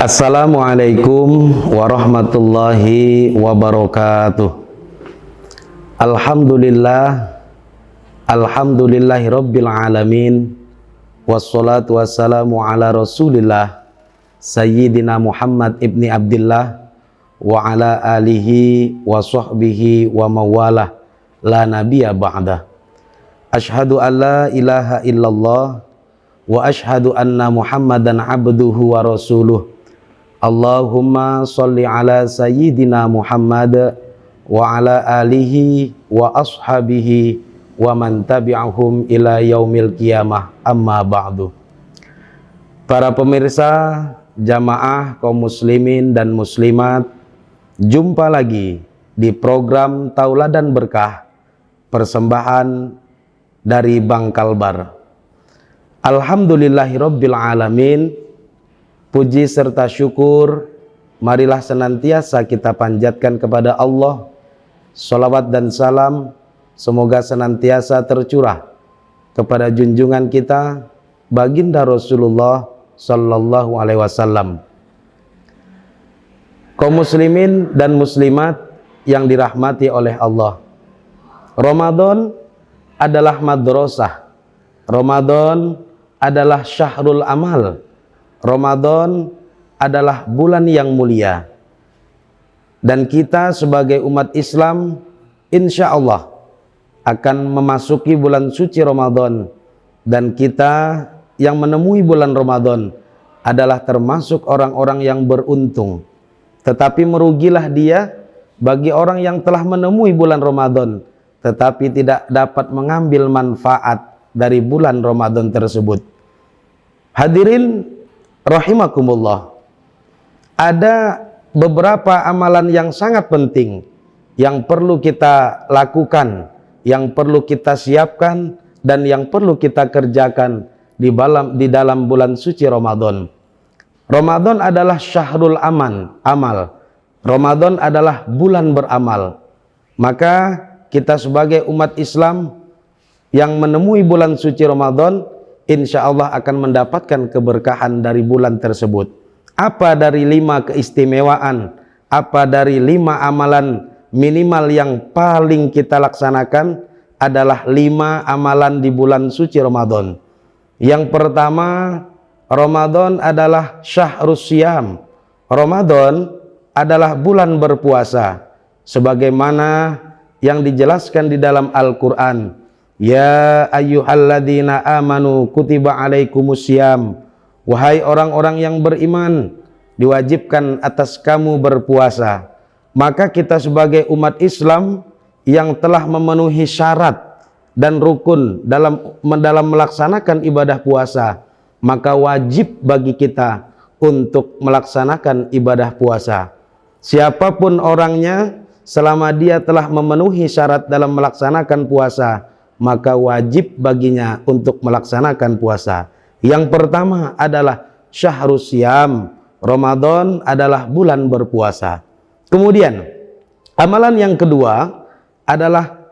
Assalamualaikum warahmatullahi wabarakatuh. Alhamdulillahi rabbil alamin. Wassalatu wassalamu ala rasulillah Sayyidina Muhammad ibni Abdillah wa ala alihi wa sahbihi wa mawalah la nabiyya ba'dah. Ashhadu an la ilaha illallah wa ashhadu anna Muhammadan abduhu wa rasuluh. Allahumma sholli ala sayyidina Muhammad wa ala alihi wa ashabihi wa man tabi'ahum ila yaumil qiyamah, amma ba'du. Para pemirsa, jamaah kaum muslimin dan muslimat, jumpa lagi di program Tauladan Berkah, persembahan dari Bang Kalbar. Alhamdulillahirabbil alamin. Puji serta syukur marilah senantiasa kita panjatkan kepada Allah. Sholawat dan salam semoga senantiasa tercurah kepada junjungan kita baginda Rasulullah sallallahu alaihi wasallam. Kaum muslimin dan muslimat yang dirahmati oleh Allah, Ramadan adalah madrasah. Ramadan adalah syahrul amal. Ramadan adalah bulan yang mulia, dan kita sebagai umat Islam insya Allah akan memasuki bulan suci Ramadan, dan kita yang menemui bulan Ramadan adalah termasuk orang-orang yang beruntung. Tetapi merugilah dia bagi orang yang telah menemui bulan Ramadan tetapi tidak dapat mengambil manfaat dari bulan Ramadan tersebut. Hadirin rahimakumullah, ada beberapa amalan yang sangat penting yang perlu kita lakukan, yang perlu kita siapkan, dan yang perlu kita kerjakan di dalam bulan suci Ramadan. Ramadan adalah syahrul amal. Ramadan adalah bulan beramal. Maka kita sebagai umat Islam yang menemui bulan suci Ramadan, insya Allah akan mendapatkan keberkahan dari bulan tersebut. Apa dari 5 keistimewaan, apa dari 5 amalan minimal yang paling kita laksanakan adalah 5 amalan di bulan suci Ramadan. Yang pertama, Ramadan adalah syahrus syiyam. Ramadan adalah bulan berpuasa, sebagaimana yang dijelaskan di dalam Al-Quran. Ya ayyuhalladzina amanu kutiba alaikumussyam. Wahai orang-orang yang beriman, diwajibkan atas kamu berpuasa. Maka kita sebagai umat Islam yang telah memenuhi syarat dan rukun dalam melaksanakan ibadah puasa, maka wajib bagi kita untuk melaksanakan ibadah puasa. Siapapun orangnya, selama dia telah memenuhi syarat dalam melaksanakan puasa, maka wajib baginya untuk melaksanakan puasa. Yang pertama adalah syahrus syiyam. Ramadan adalah bulan berpuasa. Kemudian amalan yang kedua adalah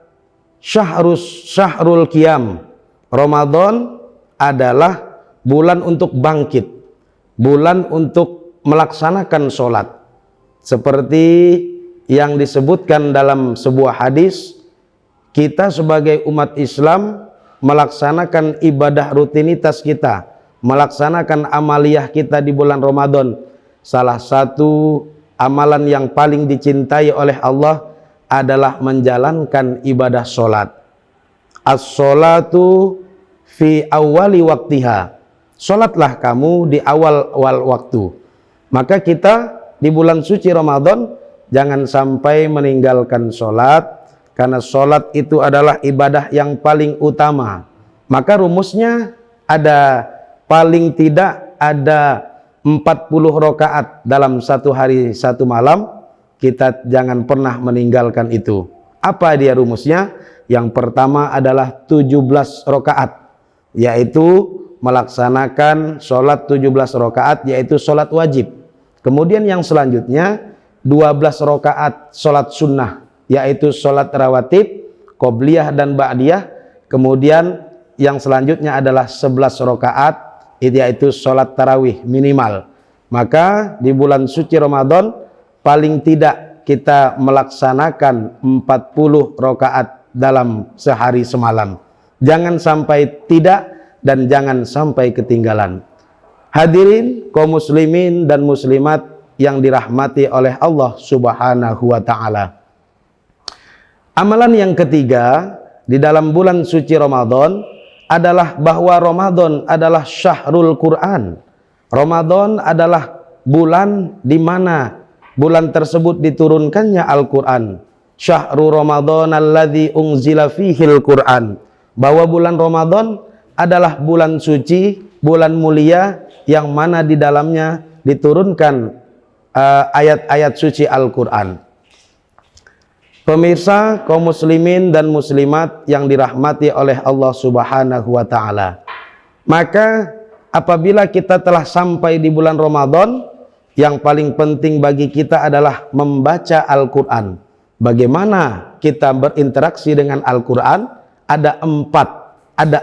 syahrul qiyam. Ramadan adalah bulan untuk bangkit, bulan untuk melaksanakan sholat, seperti yang disebutkan dalam sebuah hadis. Kita sebagai umat Islam melaksanakan ibadah rutinitas kita, melaksanakan amaliyah kita di bulan Ramadan. Salah satu amalan yang paling dicintai oleh Allah adalah menjalankan ibadah sholat. As-sholatu fi awwali waktiha. Sholatlah kamu di awal waktu. Maka kita di bulan suci Ramadan jangan sampai meninggalkan sholat, karena sholat itu adalah ibadah yang paling utama. Maka rumusnya ada, paling tidak ada 40 rakaat dalam satu hari satu malam. Kita jangan pernah meninggalkan itu. Apa dia rumusnya? Yang pertama adalah 17 rakaat, yaitu melaksanakan sholat 17 rakaat, yaitu sholat wajib. Kemudian yang selanjutnya 12 rakaat sholat sunnah, yaitu sholat rawatib, qobliyah dan ba'diyah. Kemudian yang selanjutnya adalah 11 rakaat, yaitu sholat tarawih minimal. Maka di bulan suci Ramadan paling tidak kita melaksanakan 40 rakaat dalam sehari semalam. Jangan sampai tidak dan jangan sampai ketinggalan. Hadirin kaum muslimin dan muslimat yang dirahmati oleh Allah Subhanahu wa taala. Amalan yang ketiga di dalam bulan suci Ramadan adalah bahwa Ramadan adalah syahrul Quran. Ramadan adalah bulan di mana bulan tersebut diturunkannya Al-Quran. Syahrul Ramadan alladzi unzila fihil Quran. Bahwa bulan Ramadan adalah bulan suci, bulan mulia yang mana di dalamnya diturunkan ayat-ayat suci Al-Quran. Pemirsa kaum muslimin dan muslimat yang dirahmati oleh Allah Subhanahu wa taala. Maka apabila kita telah sampai di bulan Ramadan, yang paling penting bagi kita adalah membaca Al-Quran. Bagaimana kita berinteraksi dengan Al-Quran? Ada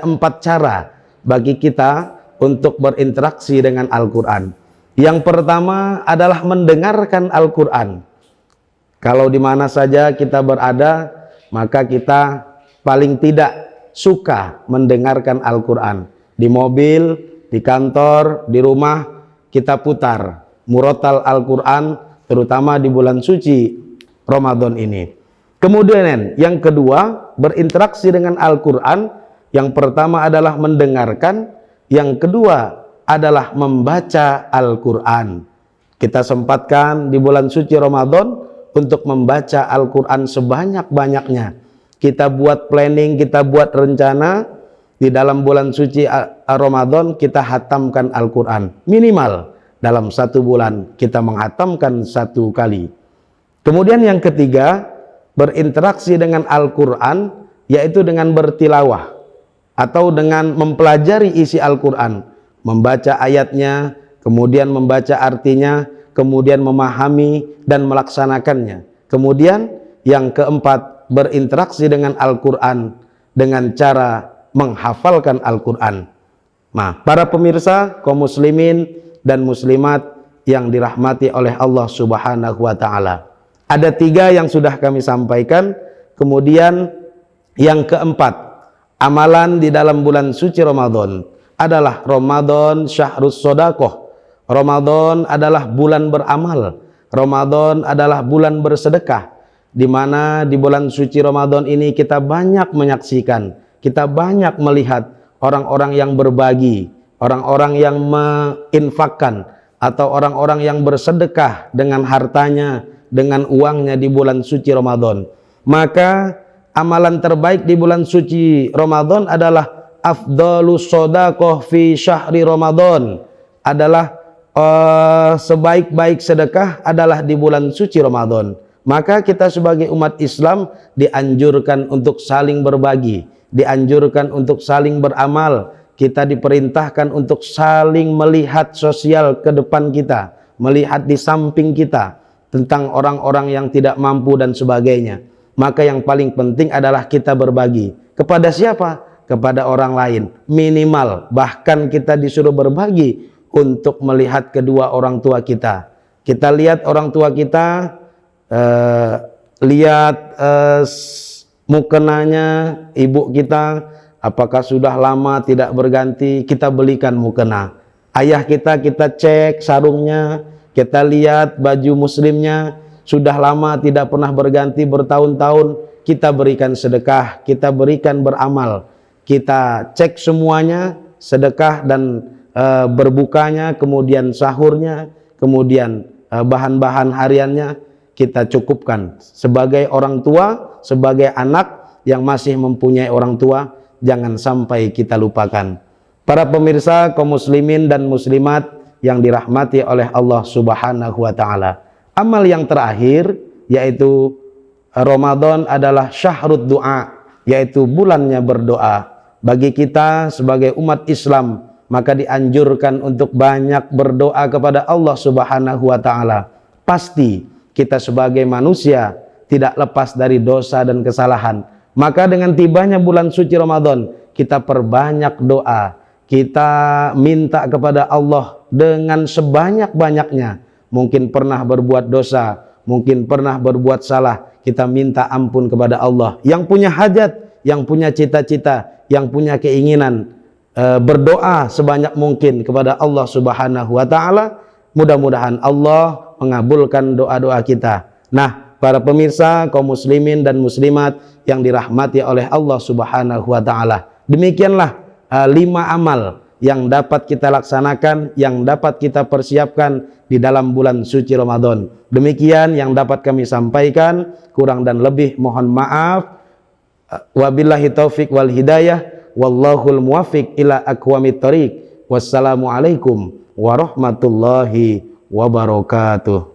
empat cara bagi kita untuk berinteraksi dengan Al-Quran. Yang pertama adalah mendengarkan Al-Quran. Kalau di mana saja kita berada, maka kita paling tidak suka mendengarkan Al-Quran. Di mobil, di kantor, di rumah, kita putar murotal Al-Quran, terutama di bulan suci Ramadan ini. Kemudian yang kedua, berinteraksi dengan Al-Quran. Yang pertama adalah mendengarkan, yang kedua adalah membaca Al-Quran. Kita sempatkan di bulan suci Ramadan untuk membaca Al-Quran sebanyak-banyaknya. Kita buat planning, kita buat rencana, di dalam bulan suci Ramadan kita hatamkan Al-Quran. Minimal dalam 1 bulan kita menghatamkan 1 kali. Kemudian yang ketiga, berinteraksi dengan Al-Quran, yaitu dengan bertilawah atau dengan mempelajari isi Al-Quran, membaca ayatnya, kemudian membaca artinya, kemudian memahami dan melaksanakannya. Kemudian yang keempat, berinteraksi dengan Al-Quran dengan cara menghafalkan Al-Quran. Nah, para pemirsa kaum muslimin dan muslimat yang dirahmati oleh Allah Subhanahu wa taala. Ada 3 yang sudah kami sampaikan. Kemudian yang keempat, amalan di dalam bulan suci Ramadan adalah Ramadan syahrus shadaqah. Ramadan adalah bulan beramal. Ramadan adalah bulan bersedekah. Di mana di bulan suci Ramadan ini kita banyak menyaksikan, kita banyak melihat orang-orang yang berbagi, orang-orang yang menginfakkan, atau orang-orang yang bersedekah dengan hartanya, dengan uangnya di bulan suci Ramadan. Maka amalan terbaik di bulan suci Ramadan adalah afdhalus shadaqah fi syahri Ramadan. Adalah sebaik-baik sedekah adalah di bulan suci Ramadan. Maka kita sebagai umat Islam dianjurkan untuk saling berbagi, dianjurkan untuk saling beramal. Kita diperintahkan untuk saling melihat sosial ke depan kita, melihat di samping kita tentang orang-orang yang tidak mampu dan sebagainya. Maka yang paling penting adalah kita berbagi. Kepada siapa? Kepada orang lain. Minimal, bahkan kita disuruh berbagi untuk melihat kedua orang tua kita. Kita lihat orang tua kita, lihat mukenanya ibu kita, apakah sudah lama tidak berganti, kita belikan mukena. Ayah kita cek sarungnya, kita lihat baju muslimnya, sudah lama tidak pernah berganti bertahun-tahun, kita berikan sedekah, kita berikan beramal. Kita cek semuanya, sedekah dan berbukanya, kemudian sahurnya, kemudian bahan-bahan hariannya kita cukupkan. Sebagai orang tua, sebagai anak yang masih mempunyai orang tua, jangan sampai kita lupakan. Para pemirsa kaum muslimin dan muslimat yang dirahmati oleh Allah Subhanahu wa taala. Amal yang terakhir yaitu Ramadan adalah syahrud du'a, yaitu bulannya berdoa. Bagi kita sebagai umat Islam, maka dianjurkan untuk banyak berdoa kepada Allah Subhanahu wa taala. Pasti kita sebagai manusia tidak lepas dari dosa dan kesalahan. Maka dengan tibanya bulan suci Ramadan, kita perbanyak doa, kita minta kepada Allah dengan sebanyak-banyaknya. Mungkin pernah berbuat dosa, mungkin pernah berbuat salah, kita minta ampun kepada Allah. Yang punya hajat, yang punya cita-cita, yang punya keinginan, berdoa sebanyak mungkin kepada Allah Subhanahu wa taala. Mudah-mudahan Allah mengabulkan doa-doa kita. Nah, para pemirsa kaum muslimin dan muslimat yang dirahmati oleh Allah Subhanahu wa taala, demikianlah 5 amal yang dapat kita laksanakan, yang dapat kita persiapkan di dalam bulan suci Ramadan. Demikian yang dapat kami sampaikan, kurang dan lebih mohon maaf. Wabillahi taufik wal hidayah, wallahul muwaffiq ila aqwamit thoriq. Wassalamualaikum warahmatullahi wabarakatuh.